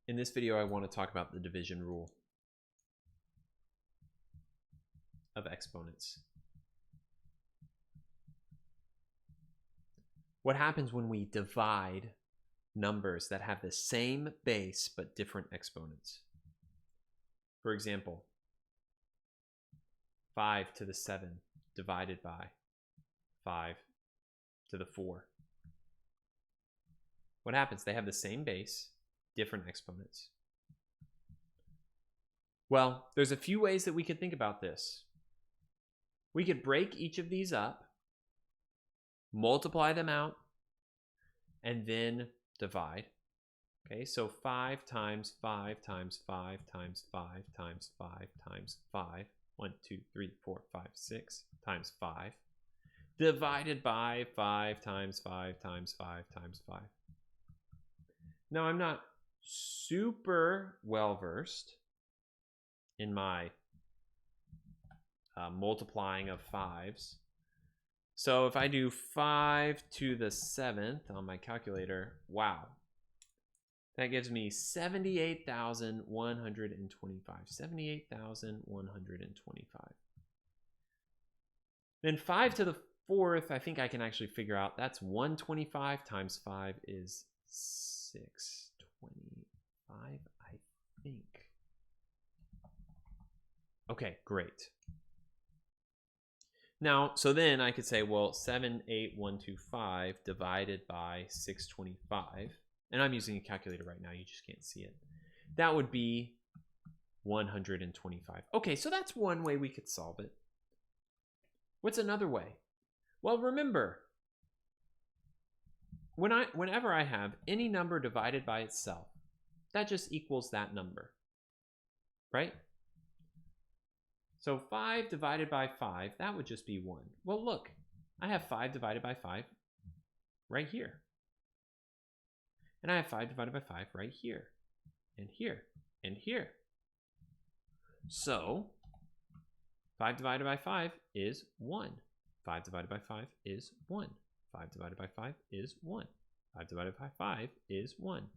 In this video, I want to talk about the division rule of exponents. What happens when we divide numbers that have the same base but different exponents? For example, 5 to the 7 divided by 5 to the 4. What happens? They have the same base, different exponents. Well, there's a few ways that we could think about this. We could break each of these up, multiply them out, and then divide. Okay, so 5 times 5 times 5 times 5 times 5 times 5, 1, 2, 3, 4, 5, 6 times 5, divided by 5 times 5 times 5 times 5. Now, I'm not super well versed in my multiplying of 5s. So if I do 5 to the 7th on my calculator, wow, that gives me 78,125. 78,125. Then 5 to the 4th, I think I can actually figure out that's 125 times 5 is 625, I think. Okay, great. Now, so then I could say, well, 78125 divided by 625, and I'm using a calculator right now, you just can't see it. That would be 125. Okay, so that's one way we could solve it. What's another way? Well, remember, whenever I have any number divided by itself, that just equals that number, right? So 5 divided by 5, that would just be 1. Well, look, I have 5 divided by 5 right here. And I have 5 divided by 5 right here, and here, and here. So 5 divided by 5 is 1. 5 divided by 5 is 1. 5 divided by 5 is 1. 5 divided by 5 is 1.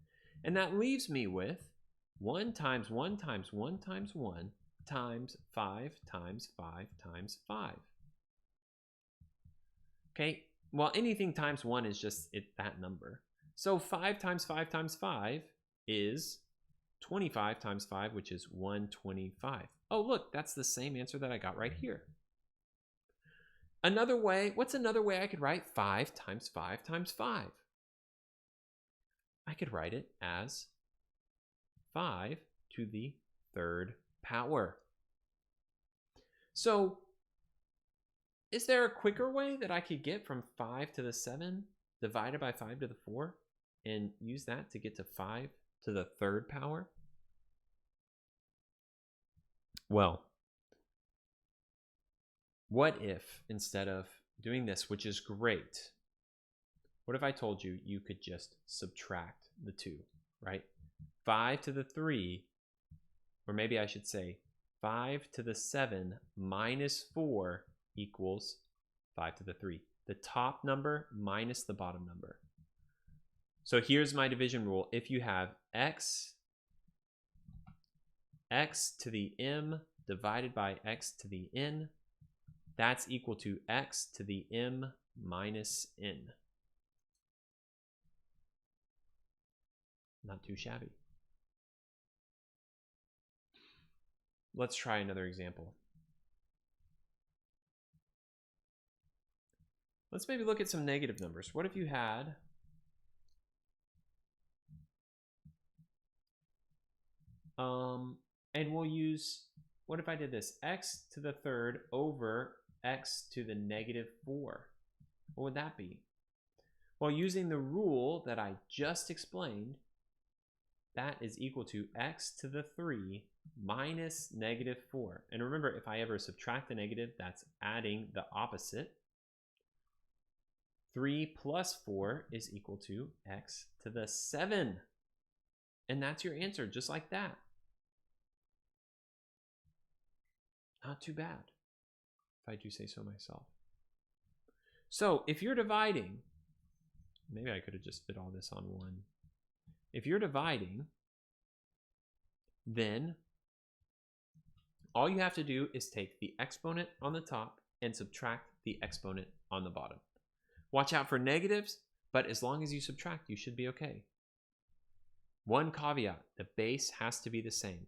And that leaves me with 1 times 1 times 1 times 1 times 5 times 5 times 5. Okay, well, anything times 1 is just that number. So 5 times 5 times 5 is 25 times 5, which is 125. Oh, look, that's the same answer that I got right here. Another way, what's another way I could write 5 times 5 times 5? I could write it as 5 to the 3rd power. So, is there a quicker way that I could get from 5 to the 7 divided by 5 to the 4 and use that to get to 5 to the 3rd power? Well, what if instead of doing this, which is great, what if I told you you could just subtract the 2, right? 5 to the 3, or maybe I should say 5 to the 7 minus 4 equals 5 to the 3. The top number minus the bottom number. So here's my division rule. If you have x to the m divided by x to the n, that's equal to x to the m minus n. Not too shabby. Let's try another example. Let's maybe look at some negative numbers. What if you had and we'll use, what if I did this? X to the 3rd over x to the negative 4. What would that be? Well, using the rule that I just explained, that is equal to x to the 3 minus negative 4. And remember, if I ever subtract the negative, that's adding the opposite. 3 plus 4 is equal to x to the 7. And that's your answer, just like that. Not too bad, if I do say so myself. So if you're dividing, maybe I could have just fit all this on one. If you're dividing then all you have to do is take the exponent on the top and subtract the exponent on the bottom. Watch out for negatives, but as long as you subtract, you should be okay. One caveat, the base has to be the same.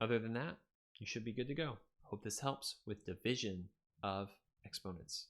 Other than that, you should be good to go. Hope this helps with division of exponents.